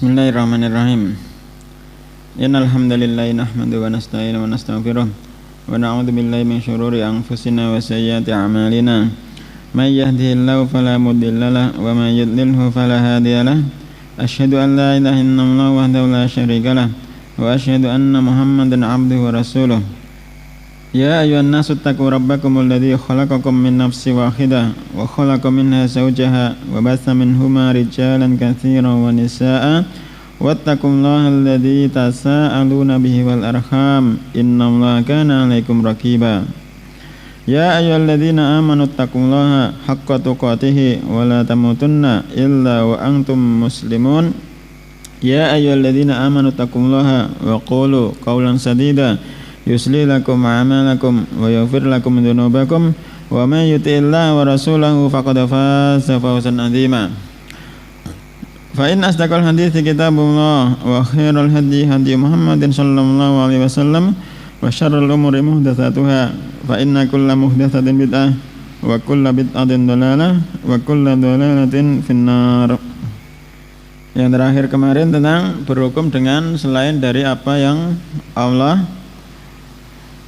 Bismillahirrahmanirrahim. Innal hamdalillah nahmaduhu wa nasta'inuhu wa nastaghfiruh wa na'udzu billahi min shururi anfusina wa sayyiati a'malina. May yahdihillahu fala mudilla lahu wa may yudlilhu fala hadiya lahu. Asyhadu an la ilaha illallah wahdahu la syarika lahu wa asyhadu anna Muhammadan 'abduhu wa rasuluh. Ya ayyuhan nasu taqu rabbakumul ladzi khalaqakum min nafsin wahidah wa khalaqa minha zawjaha wa batha minhuma rijalan katsiran wa nisaa'a wattaqullaha alladzi tasaaluna bihi wal arham innallaha kana 'alaikum raqiba. Ya ayyuhalladzina amanu taqullaha haqqa tuqatih wa la tamutunna illa wa antum muslimun. Ya ayyuhalladzina amanu taqullaha wa qulu qawlan sadida yuslih lakum a'malakum wa yaghfir lakum dzunubakum wa may yuti'illaha wa rasulahu faqad faza fawzan 'azima. Fa in asdaqal hadithi kitabullah wa khairal hadi hadi Muhammadin sallallahu alaihi wasallam wa syarrul umuri muhdatsatuha fa inna kulla muhdatsatin bid'ah wa kulla bid'atin dhalalah wa kulla dhalalatin finnar. Yang terakhir kemarin tentang berhukum dengan selain dari apa yang Allah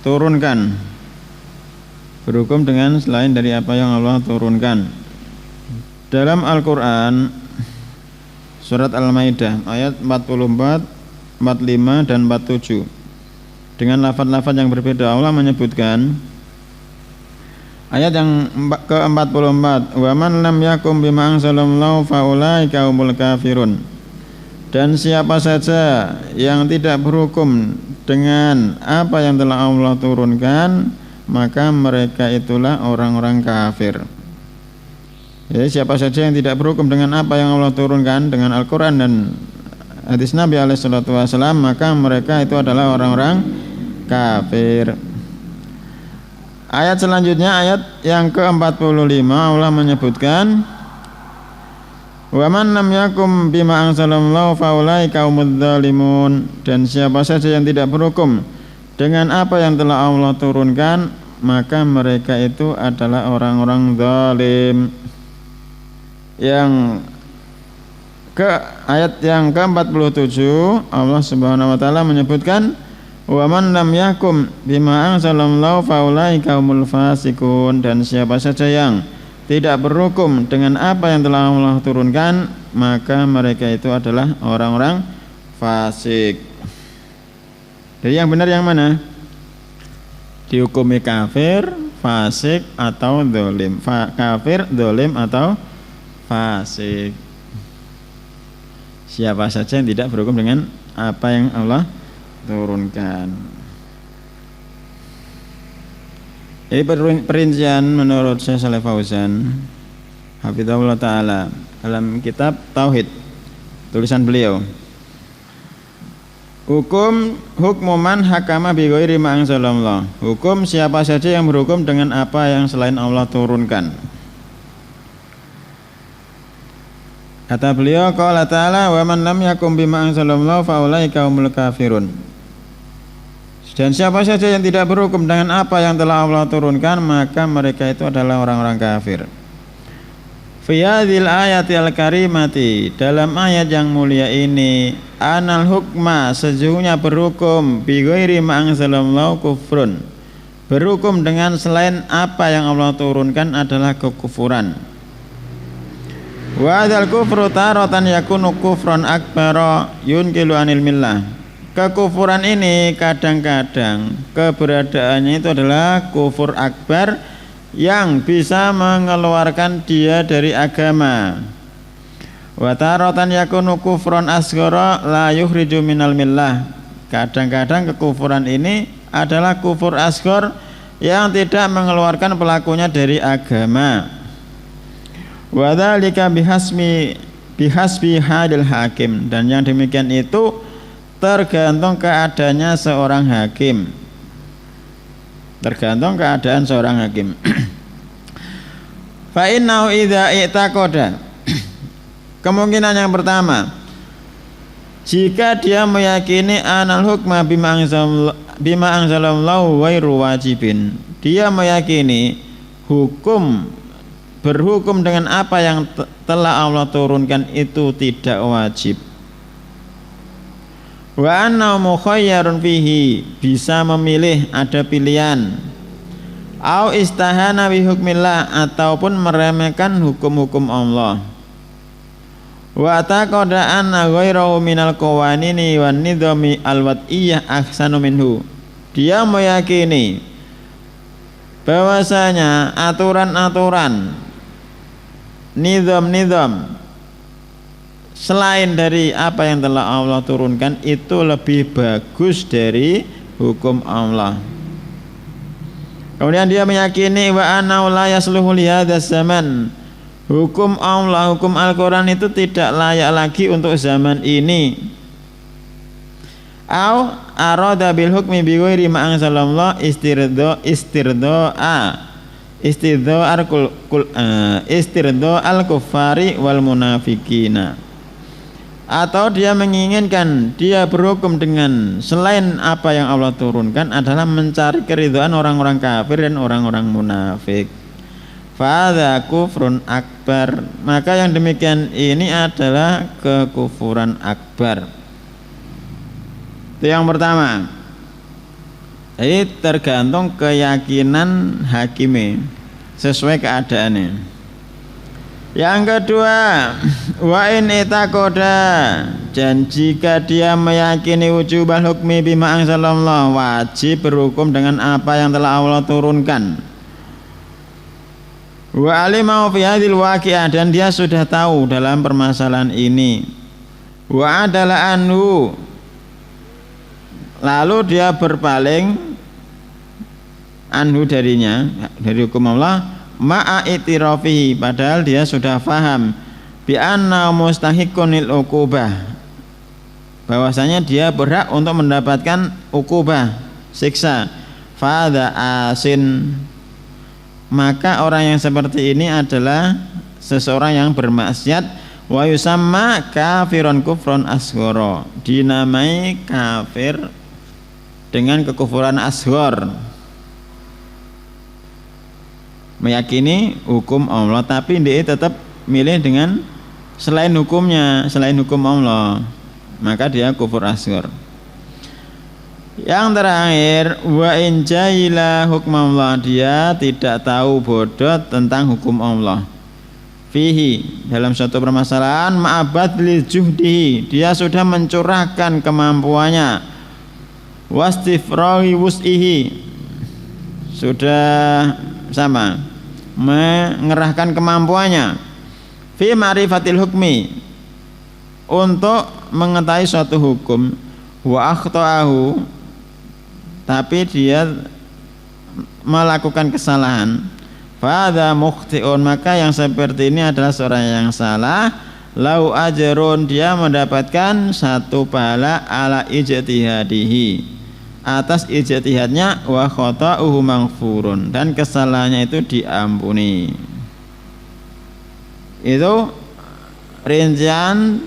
turunkan. Berhukum dengan selain dari apa yang Allah turunkan. Dalam Al-Quran surat Al-Maidah ayat 44, 45 dan 47 dengan lafaz-lafaz yang berbeda Allah menyebutkan ayat yang ke-44 wa man lam yakum bima anzalallahu faulaika humul kafirun. Dan siapa saja yang tidak berhukum dengan apa yang telah Allah turunkan, maka mereka itulah orang-orang kafir. Jadi siapa saja yang tidak berhukum dengan apa yang Allah turunkan dengan Al-Quran dan hadis Nabi SAW, maka mereka itu adalah orang-orang kafir. Ayat selanjutnya, ayat yang ke-45, Allah menyebutkan wa man lam yakum bima anzalallahu faulaika humudz zalimun. Dan siapa saja yang tidak berhukum dengan apa yang telah Allah turunkan, maka mereka itu adalah orang-orang zalim. Yang ke ayat yang ke-47 Allah Subhanahu wa taala menyebutkan wa man lam yakum bima anzalallahu faulaika humul fasiqun. Dan siapa saja yang tidak berhukum dengan apa yang telah Allah turunkan, maka mereka itu adalah orang-orang fasik. Jadi yang benar yang mana? Dihukumi kafir, fasik atau zalim. Kafir, zalim atau fasik. Siapa saja yang tidak berhukum dengan apa yang Allah turunkan. Ini perincian menurut Syekh Shalih Fauzan hafizahullah taala dalam kitab Tauhid tulisan beliau. Hukmu man hakama bi ghairi ma anzalallah. Hukum siapa saja yang berhukum dengan apa yang selain Allah turunkan. Kata beliau, qala ta'ala wa man lam yakum bima anzalallahu fa ulaika humul kafirun. Dan siapa saja yang tidak berhukum dengan apa yang telah Allah turunkan, maka mereka itu adalah orang-orang kafir. Fi hadhil ayati al-karimati, dalam ayat yang mulia ini, anal hukma, sesungguhnya berhukum bi ghairi ma anzalallahu kufrun. Berhukum dengan selain apa yang Allah turunkan adalah kekufuran. Wa hadzal kufru taratan yakunu kufran akbara yunkilu anil millah. Kekufuran ini kadang-kadang keberadaannya itu adalah kufur akbar yang bisa mengeluarkan dia dari agama. Wa taratan yakunu kufran asghara la yukhriju minal millah. Kadang-kadang kekufuran ini adalah kufur asghar yang tidak mengeluarkan pelakunya dari agama. Wa dzalika bihasbi hadil hakim. Dan yang demikian itu tergantung keadaannya seorang hakim. Tergantung keadaan seorang hakim. Fa innahu idza i'taqada. Kemungkinan yang pertama, jika dia meyakini anal hukma bima anzalallahu ghairu wajibin. Dia meyakini berhukum dengan apa yang telah Allah turunkan itu tidak wajib. Wa anna mukhayyarun fihi, bisa memilih, ada pilihan. Au istahana bi hukmillah, ataupun meremehkan hukum-hukum Allah. Wa taqada anna ghairahu minal qawanini wan nidhami alwadiyah ahsanu minhu. Dia meyakini bahwasanya aturan-aturan, nizam-nizam selain dari apa yang telah Allah turunkan itu lebih bagus dari hukum Allah. Kemudian dia meyakini wa anna la yasluhu li hadzal zaman. Hukum Allah, hukum Al-Qur'an itu tidak layak lagi untuk zaman ini. Au arada bil hukmi bi ghairi ma anzalallah istirdo al kufari wal munafikina. Atau dia menginginkan dia berhukum dengan selain apa yang Allah turunkan adalah mencari keridhaan orang-orang kafir dan orang-orang munafik. Fadza kufrun akbar. Maka yang demikian ini adalah kekufuran akbar. Itu yang pertama. Jadi tergantung keyakinan hakime sesuai keadaannya. Yang kedua, wa in itaqada, dan jika dia meyakini wujubal hukmi bima anzalallah, wajib berhukum dengan apa yang telah Allah turunkan. Wa alima fi hadhil waqi'ah, dan dia sudah tahu dalam permasalahan ini. Wa adala anhu, lalu dia berpaling anhu darinya, dari hukum Allah, ma'a itirafihi, padahal dia sudah faham bi anna mustahiqqun lil uqubah, bahwasanya dia berhak untuk mendapatkan uqubah, siksa. Fadha asin, maka orang yang seperti ini adalah seseorang yang bermaksiat. Wa yusamma kafirun kufron asghara, dinamai kafir dengan kekufuran asghar, meyakini hukum Allah tapi dia tetap milih dengan selain hukumnya, selain hukum Allah, maka dia kufur asghar. Yang terakhir, wa in jahila hukmallah, dia tidak tahu, bodoh tentang hukum Allah. Fihi, dalam suatu permasalahan, ma'abad li juhdihi, dia sudah mencurahkan kemampuannya. Wastifrahi wus'ihi, sudah sama, mengerahkan kemampuannya. Fi ma'rifatil hukmi, untuk mengetahui suatu hukum. Wa akhta'ahu, tapi dia melakukan kesalahan. Fadha mukhti'un, maka yang seperti ini adalah seorang yang salah. Lau ajrun, dia mendapatkan satu pahala ala ijtihadihi, atas ijtihadnya, wa khata'uhu maghfurun, dan kesalahannya itu diampuni. Itu rincian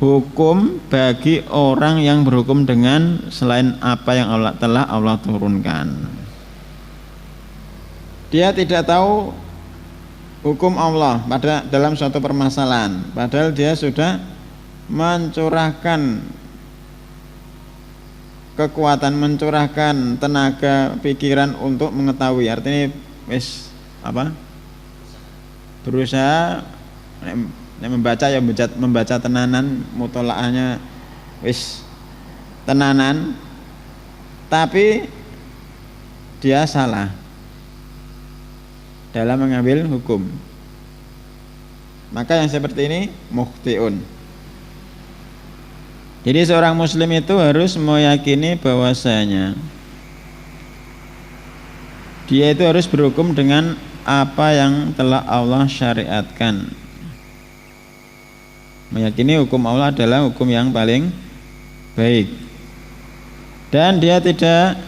hukum bagi orang yang berhukum dengan selain apa yang telah Allah turunkan. Dia tidak tahu hukum Allah pada dalam suatu permasalahan, padahal dia sudah mencurahkan kekuatan, mencurahkan tenaga, pikiran untuk mengetahui. Artinya berusaha membaca, ya membaca tenanan, mutolaahnya tenanan, tapi dia salah dalam mengambil hukum. Maka yang seperti ini mukhtiun. Jadi seorang muslim itu harus meyakini bahwasanya dia itu harus berhukum dengan apa yang telah Allah syariatkan. Meyakini hukum Allah adalah hukum yang paling baik, dan dia tidak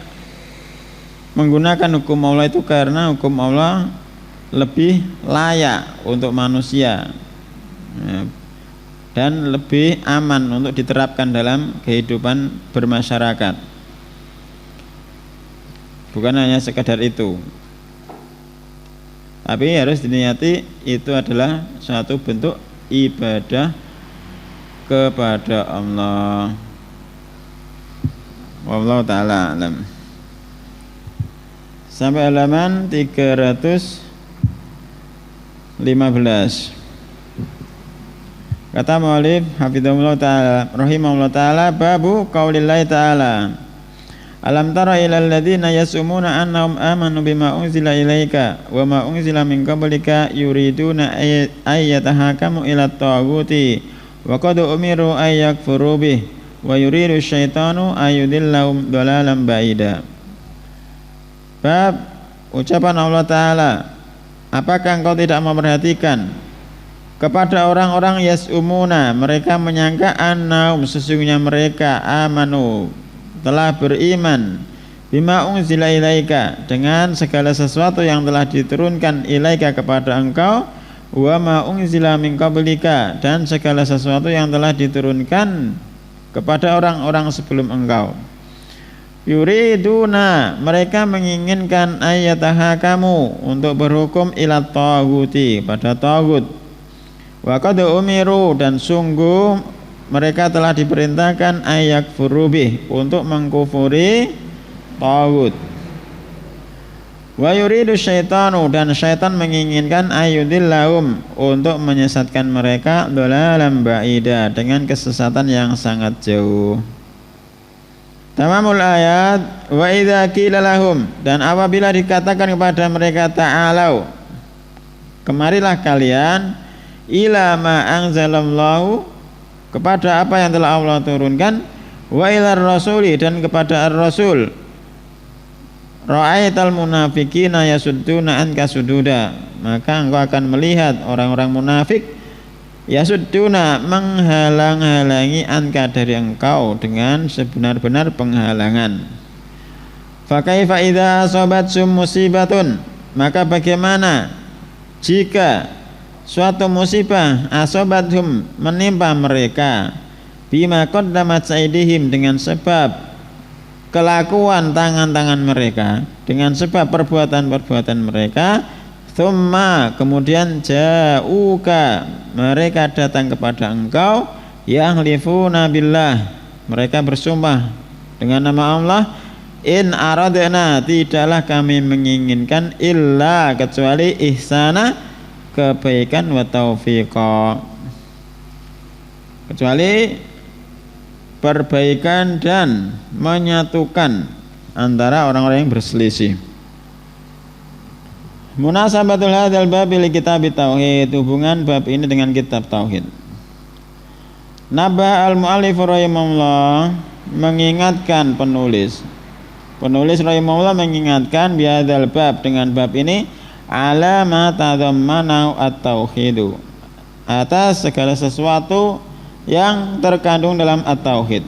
menggunakan hukum Allah itu karena hukum Allah lebih layak untuk manusia dan lebih aman untuk diterapkan dalam kehidupan bermasyarakat. Bukan hanya sekadar itu, tapi harus diniati itu adalah suatu bentuk ibadah kepada Allah. Wallahu taala alam. Sampai halaman 315. Kata mu'allif hafizahullah ta'ala rahimahullah ta'ala, babu qaulillahi ta'ala, alam tara ilal ladzina yasumuna annahum amanu bima unzila ilaika wa ma unzila min qablika yuriduna ayyatahakamu ila at-taghuti wa qad umiru ay yakfuru bih wa yuridu syaitanu ayyudillahum dhalalan ba'ida. Bab ucapan Allah Ta'ala, apakah engkau tidak memperhatikan kepada orang-orang yasumuna, mereka menyangka annahum, sesungguhnya mereka amanu, telah beriman, bima unzila ilaika, dengan segala sesuatu yang telah diturunkan ilaika kepada engkau, wa ma unzila min qablika, dan segala sesuatu yang telah diturunkan kepada orang-orang sebelum engkau. Yuriduna, mereka menginginkan ayyatahakamu, untuk berhukum ila taghuti, pada tagut. Wa qad umiru, dan sungguh mereka telah diperintahkan ayakfuru bih, untuk mengkufuri tagut. Wa yuridu syaitanu, dan syaitan menginginkan ayudillahum, untuk menyesatkan mereka dhalalan ba'ida, dengan kesesatan yang sangat jauh. Tamamul ayat, wa idza qila lahum, dan apabila dikatakan kepada mereka ta'alau, kemarilah kalian, ila ma anzalallahu, kepada apa yang telah Allah turunkan, wa ilar rasuli, dan kepada ar-rasul, ra'aital munafiqina yasudduna anka sududa, maka engkau akan melihat orang-orang munafik yasudduna, menghalang-halangi anka, dari engkau, dengan sebenar-benar penghalangan. Fa kaifa idza asabatsum musibatun, maka bagaimana jika suatu musibah asobathum, menimpa mereka, bima qaddamat aydihim, dengan sebab kelakuan tangan-tangan mereka, dengan sebab perbuatan-perbuatan mereka, thumma, kemudian ja'uka, mereka datang kepada engkau, yahlifuna billah, mereka bersumpah dengan nama Allah, in aradna, tidaklah kami menginginkan, illa, kecuali ihsana, kebaikan, wa taufiqa, kecuali perbaikan dan menyatukan antara orang-orang yang berselisih. Munasabatul hadzal bab li kitab tauhid, hubungan bab ini dengan kitab tauhid. Nabah al-mu'allif rahimahullah, mengingatkan penulis rahimahullah mengingatkan bihadzal bab, dengan bab ini, ala ma tadhammanahu at-tauhidu, atas segala sesuatu yang terkandung dalam at-tauhid.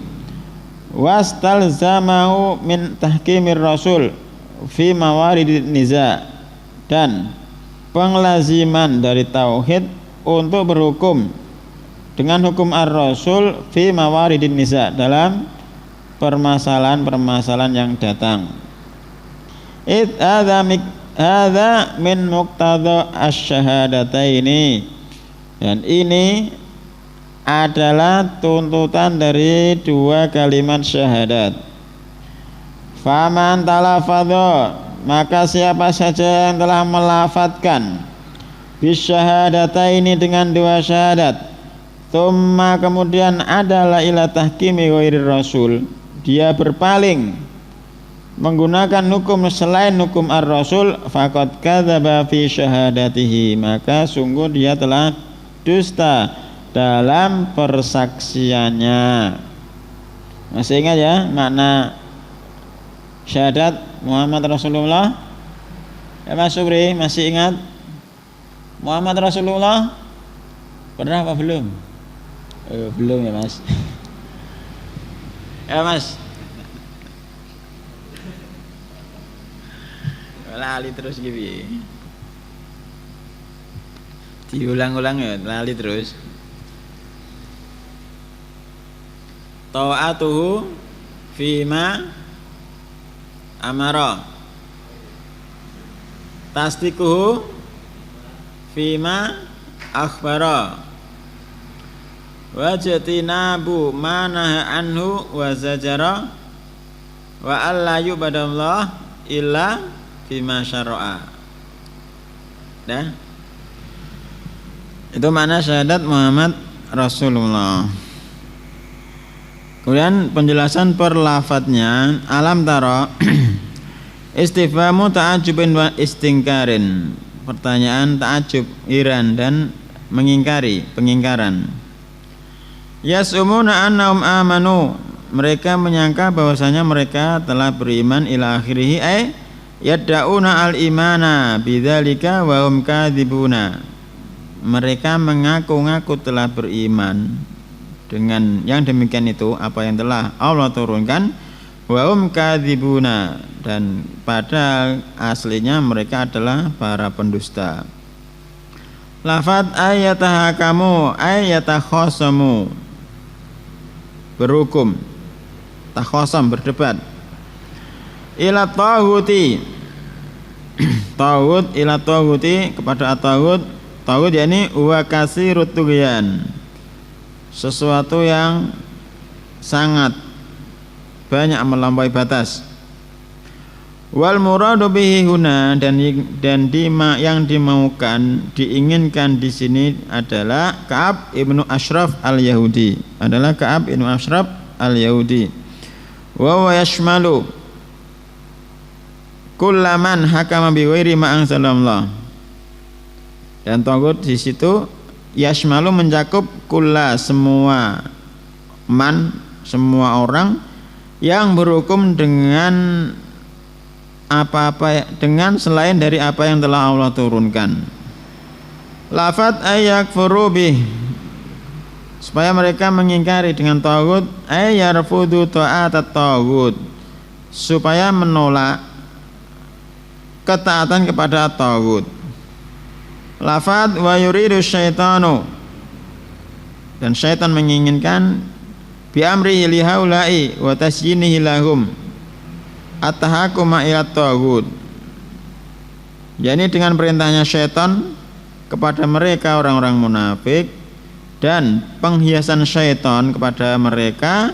Wastalzamahu min tahkimir rasul fi mawaridin niza, dan penglaziman dari tauhid untuk berhukum dengan hukum ar-rasul fi mawaridin niza, dalam permasalahan-permasalahan yang datang. Hadza min muqtada asy-syahadataini, dan ini adalah tuntutan dari dua kalimat syahadat. Faman talafadha, maka siapa saja yang telah melafadzkan bisyahadataini, dengan dua syahadat, tsumma, kemudian adalah ila tahkimi ghairir rasul, dia berpaling menggunakan hukum selain hukum ar-rasul, faqad kadzaba fi syahadatihi, maka sungguh dia telah dusta dalam persaksiannya. Masih ingat ya makna syahadat Muhammad Rasulullah? Ya Mas Subri, masih ingat Muhammad Rasulullah? Pernah apa belum? Belum ya Mas. Ya Mas, lali terus gitu, diulang-ulang ya, lali terus. Ta'atuhu fima amara, tasdikuhu fima akhbara, wajtinabu ma naha anhu wa zajara wa alla yubadallah illa bima syara'a. Dah. Itu makna syahadat Muhammad Rasulullah. Kemudian penjelasan per lafadznya, alam taro istifhamu ta'ajubin wa istingkarin. Pertanyaan ta'ajub, iran dan mengingkari, pengingkaran. Yas'umuna annahum amanu. Mereka menyangka bahwasanya mereka telah beriman ila akhirih ay yad'una al-imana bidzalika wa hum kadzibuna. Mereka mengaku-ngaku telah beriman dengan yang demikian itu, apa yang telah Allah turunkan, wa hum kadzibuna, dan padahal aslinya mereka adalah para pendusta. Lafaz ayatahakamu ayatakhosamu, berhukum, takhosam, berdebat. Ila taghuti, taghut, ila taghuti, kepada at-taghut. Taghut yakni wa kasirut tughyan, sesuatu yang sangat banyak melampaui batas. Wal muradu bihi huna, dan yang dimaukan, diinginkan di sini adalah Ka'ab ibnu Ashraf al-Yahudi, adalah Ka'ab ibnu Ashraf al-Yahudi. Wa huwa yashmalu kullaman hakama bi ghairi ma anzalallah. Dan taghut di situ yashmalu mencakup kulla, semua man, semua orang yang berhukum dengan apa-apa, dengan selain dari apa yang telah Allah turunkan. Lafat ayakfuru bih, supaya mereka mengingkari dengan taghut, ayarfudu ta'atat taghut, supaya menolak ketaatan kepada taghut. Lafat wa yuridu syaitanu, dan syaitan menginginkan bi amri lihaulai wa tasyinihi lahum at-tahakuma ila taghut, yakni dengan perintahnya syaitan kepada mereka orang-orang munafik dan penghiasan syaitan kepada mereka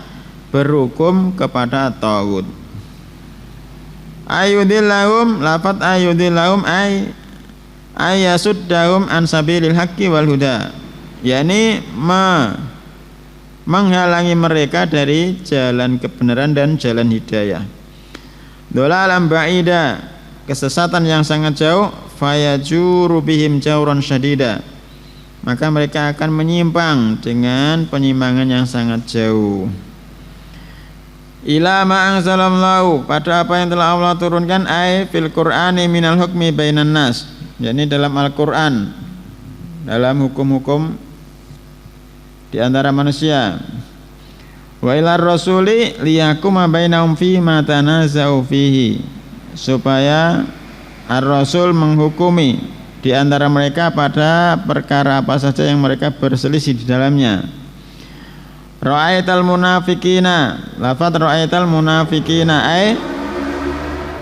berhukum kepada taghut. Ayudillahum, lafat ayudillahum ayasuddahum an sabilil haqqi wal huda, yakni menghalangi mereka dari jalan kebenaran dan jalan hidayah. Dolalan ba'ida, kesesatan yang sangat jauh. Fayajuru bihim jauran syadida, maka mereka akan menyimpang dengan penyimpangan yang sangat jauh. Ila ma anzalallahu, pada apa yang telah Allah turunkan, ay fil qur'ani minal hukmi bainan nas, yakni dalam Al-Qur'an, dalam hukum-hukum di antara manusia. Wa ilar rasuli liyakuma bainahum fi ma tanaza'u fihi, supaya ar-rasul menghukumi di antara mereka pada perkara apa saja yang mereka berselisih di dalamnya. Ra'aital munafiqina, lafaz ra'aital munafiqina ay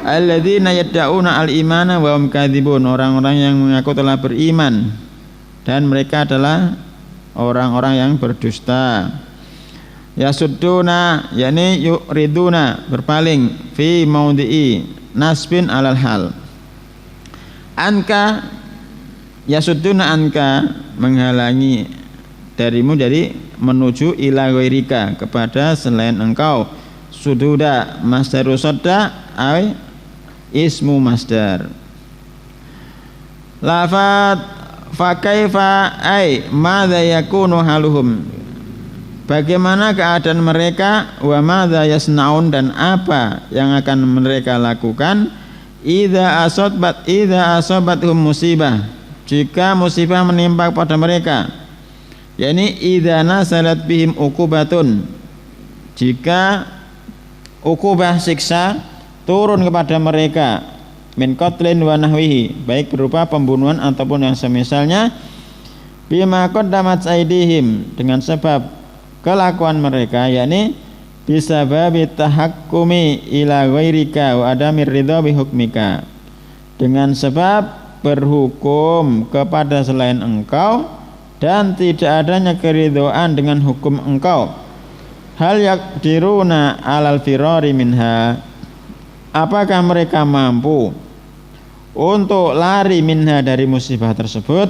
alladzina yad'una al-imana wa hum kadzibun, orang-orang yang mengaku telah beriman dan mereka adalah orang-orang yang berdusta. Yasudduna, yakni yuriduna, berpaling, fi maudhi'i nasbin alal hal. Anka, yasudduna anka, menghalangi darimu, dari menuju ila ghairika, kepada selain engkau. Sududa masdaru sadda ay ismu masdar. Lafat fa kaifa ay madza yakunu haluhum, bagaimana keadaan mereka, wa madza yasnaun, dan apa yang akan mereka lakukan, idza asabathum musibah, jika musibah menimpa pada mereka, yakni idza nasalat bihim uqubatun, jika ukubah, siksa turun kepada mereka, min qatlin wa nahwihi, baik berupa pembunuhan ataupun yang semisalnya, bima qaddamat aydihim, dengan sebab kelakuan mereka, yakni bisababi tahakkumi ila ghairika wa adamir ridha bi hukmika, dengan sebab berhukum kepada selain engkau dan tidak adanya keridhaan dengan hukum engkau. Hal yakdiruna alal firari minha, apakah mereka mampu untuk lari minha dari musibah tersebut?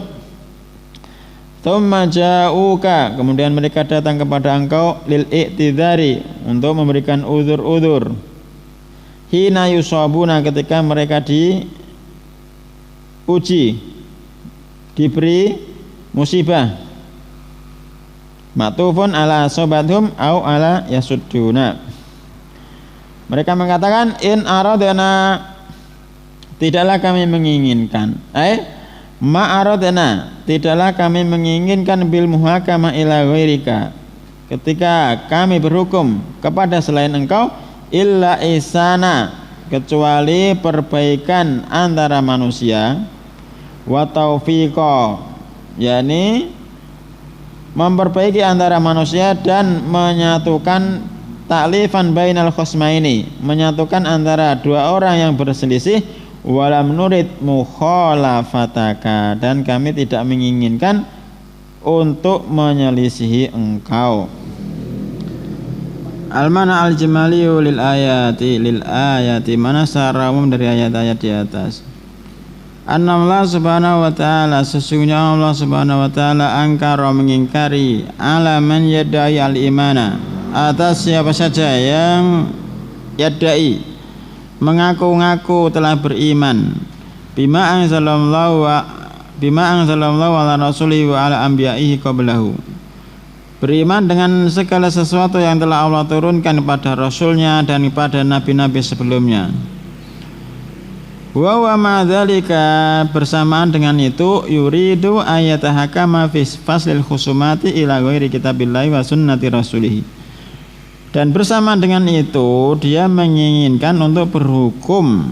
Tsumma ja'uka, kemudian mereka datang kepada engkau lil i'tidari, untuk memberikan uzur-uzur. Hina yusabuna, ketika mereka diuji, diberi musibah. Ma'tufun ala sobathum au ala yasudduna. Mereka mengatakan in aradana, tidaklah kami menginginkan, ma'aradna, tidaklah kami menginginkan bil muhakamah ila ghairika, ketika kami berhukum kepada selain engkau, illa ihsana, kecuali perbaikan antara manusia, wa taufiqa, yakni memperbaiki antara manusia dan menyatukan ta'lifan bainal khusmaini, menyatukan antara dua orang yang berselisih. Walam nurid mukhalafataka, dan kami tidak menginginkan untuk menyelisihi engkau. Al-mana al-jamaliyu lil ayati, mana secara umum dari ayat-ayat di atas. Annallahu subhanahu wa ta'ala, sesungguhnya Allah subhanahu wa ta'ala angkara, mengingkari, ala man yadai al-imana, atas siapa saja yang yadai, mengaku-ngaku telah beriman, bima anzalallahu ala rasulihi wa ala anbiya'ihi qablahu, beriman dengan segala sesuatu yang telah Allah turunkan kepada rasulnya dan kepada nabi-nabi sebelumnya. Wa ma'dzalika, bersamaan dengan itu, yuridu ayatahakama fi faslil khusumati ila ghairi kitabillahi wa sunnati rasulihi, dan bersamaan dengan itu dia menginginkan untuk berhukum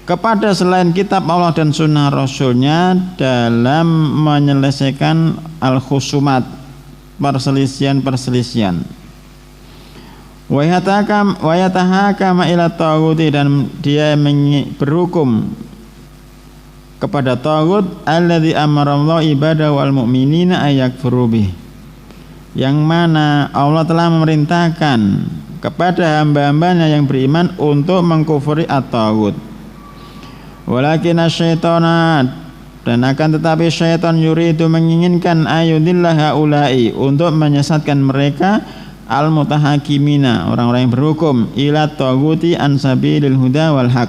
kepada selain kitab Allah dan sunnah rasulnya dalam menyelesaikan al-khusumat, perselisihan-perselisihan. Wa yatahakama ila taghuti, dan dia berhukum kepada taghut alladzi amara Allah ibadahu wal mu'minina ayakfuru bih, yang mana Allah telah memerintahkan kepada hamba-hambanya yang beriman untuk mengkufuri at-taghut. Walakin asyaitana, dan akan tetapi syaitan yuridu, menginginkan ayudillah haula'i, untuk menyesatkan mereka, al-mutahakimina, orang-orang yang berhukum, ila taghuti an sabilil huda wal haq.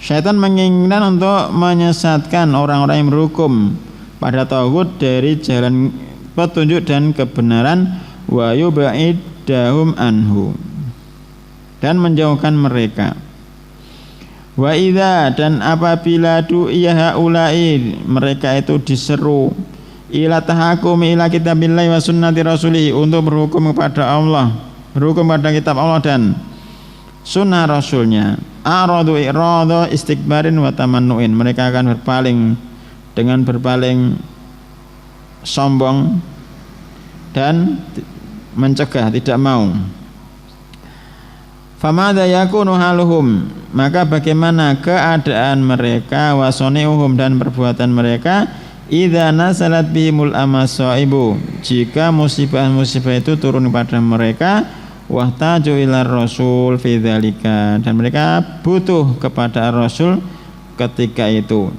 Syaitan menginginkan untuk menyesatkan orang-orang yang berhukum pada taghut dari jalan petunjuk dan kebenaran, wa yubaidahum anhu, dan menjauhkan mereka. Wa idza, dan apabila du'iya haula'i, mereka itu diseru, ila tahakumi ila kitabillahi wa sunnati rasulih, untuk berhukum kepada Allah, berhukum pada kitab Allah dan sunnah rasulnya, aradu irada istikbarin wa tamannuin, mereka akan berpaling dengan berpaling sombong dan mencegah, tidak mau. Famadza yakunu haluhum, maka bagaimana keadaan mereka, wasoni'uhum, dan perbuatan mereka, idza nasalat bihimul amasaibu, jika musibah-musibah itu turun kepada mereka, wahtaju ila rasul fi dzalika, dan mereka butuh kepada rasul ketika itu.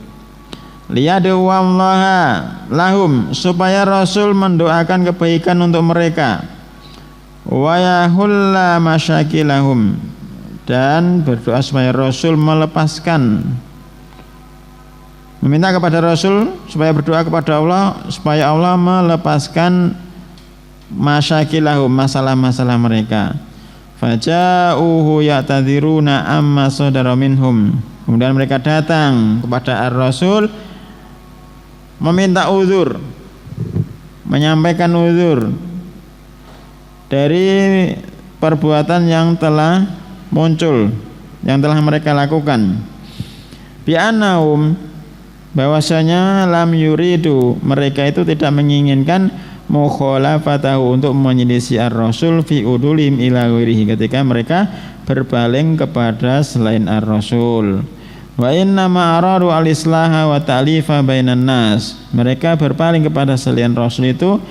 Liyaduwallaha lahum, supaya rasul mendoakan kebaikan untuk mereka, wa yahulla masyakilahum, dan berdoa supaya rasul melepaskan, meminta kepada rasul supaya berdoa kepada Allah supaya Allah melepaskan masyakilahum, masalah-masalah mereka. Faja'uhu ya'tadziruna amma sadara minhum, kemudian mereka datang kepada ar-rasul meminta uzur, menyampaikan uzur dari perbuatan yang telah muncul, yang telah mereka lakukan. Bi'annahum, bahwasanya lam yuridu, mereka itu tidak menginginkan mukhalafatahu, untuk menyelisih ar-rasul fi udulim ila ghairihi, ketika mereka berpaling kepada selain ar-rasul. Wa inna ma aradu al-islaha wa ta'lifa bainan nas, mereka berpaling kepada selain rasul itu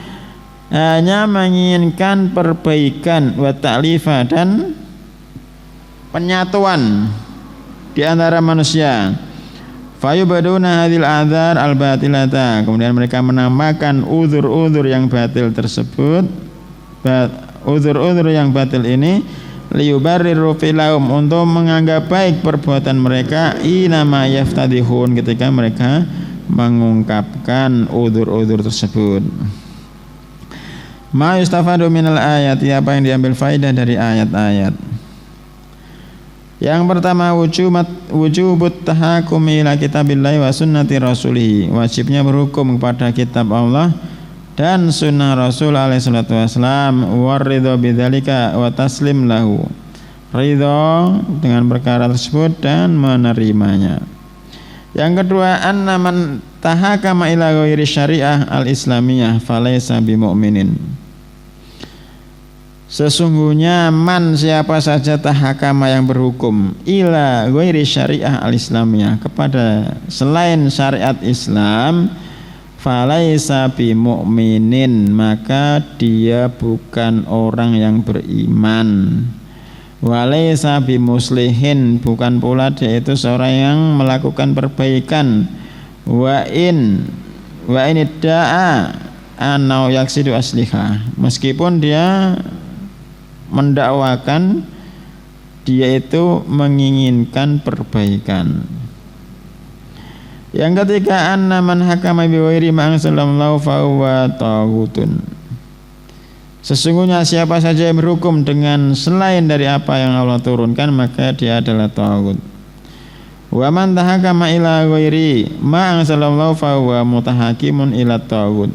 hanya menginginkan perbaikan, wa ta'lifa, dan penyatuan di antara manusia. Fayubaduna hadil adzar al-batilata, kemudian mereka menamakan uzur-uzur yang batil tersebut, uzur-uzur yang batil ini liyubarriru filahum, untuk menganggap baik perbuatan mereka, inama yaftadihun, ketika mereka mengungkapkan uzur-uzur tersebut. Ma yustafadu minal ayat, apa yang diambil faedah dari ayat-ayat. Yang pertama, wujubut tahakum ila kitabillahi wa sunnati rasulih, wajibnya berhukum kepada kitab Allah dan sunnah Rasul alaihi salatu wasalam, waridho bidzalika wa taslim lahu, ridho dengan perkara tersebut dan menerimanya. Yang kedua, anna man tahakama ila ghairi syariah al-islamiyah falaysa bimu'minin. Sesungguhnya man, siapa saja tahakama yang berhukum ila ghairi syariah al-islamiyah, kepada selain syariat Islam, falaisa bimu'minin, maka dia bukan orang yang beriman. Walaisa bimuslihin, bukan pula dia itu seorang yang melakukan perbaikan. Wa in idda'a anau yaksidu asliha, meskipun dia mendakwakan dia itu menginginkan perbaikan. Yang ketiga, anna man hakama bi ghairi ma anzalallahu fa huwa taghutun. Sesungguhnya siapa saja yang berhukum dengan selain dari apa yang Allah turunkan, maka dia adalah taghut. Wa man tahakama ila ghairi ma anzalallahu fa huwa mutahakimun ila taghut.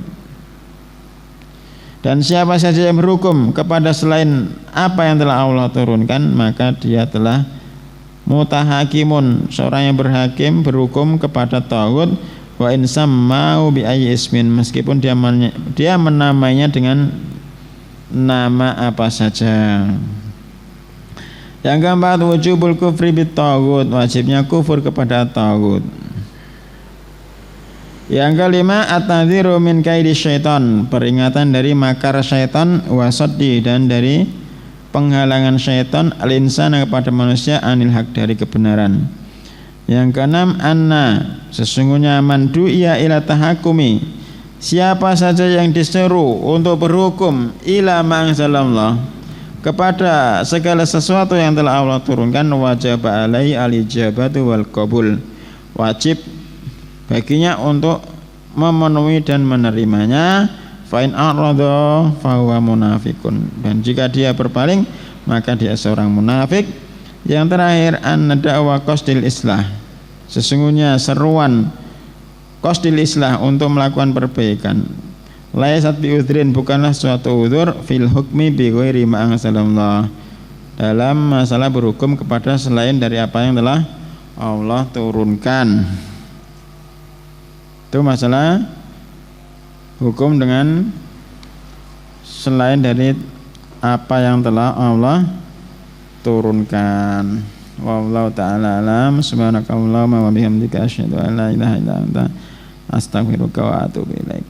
Dan siapa saja yang berhukum kepada selain apa yang telah Allah turunkan, maka dia telah mutahakimun, seorang yang berhakim, berhukum kepada taghut. Wa in sammau bi ayyi ismin, meskipun dia menamainya dengan nama apa saja. Yang keempat, wujubul kufri bit taghut, wajibnya kufur kepada taghut. Yang kelima, at-nadhiru min kaidi syaitan, peringatan dari makar syaitan, wasaddi, dan dari penghalangan syaitan al-insana kepada manusia, anil haq, dari kebenaran. Yang keenam, anna, sesungguhnya man du'iya ila tahakumi, siapa saja yang disuruh untuk berhukum ila ma anzalallah, kepada segala sesuatu yang telah Allah turunkan, wajib alaihi al-ijabatu wal qabul, wajib baginya untuk memenuhi dan menerimanya. Fa in a'rada fa huwa munafiqun, dan jika dia berpaling maka dia seorang munafik. Yang terakhir, an da'wa qasdil islah, sesungguhnya seruan qasdil islah, untuk melakukan perbaikan, laisat bi udhrin, bukanlah suatu udzur, fil hukmi bi ghairi ma anzalallah, dalam masalah berhukum kepada selain dari apa yang telah Allah turunkan. Itu masalah hukum dengan selain dari apa yang telah Allah turunkan. Wallahu ta'ala alam. Subhanakallahumma wa bihamdika asyhadu an la ilaha illa anta astaghfiruka wa atubu ilaik.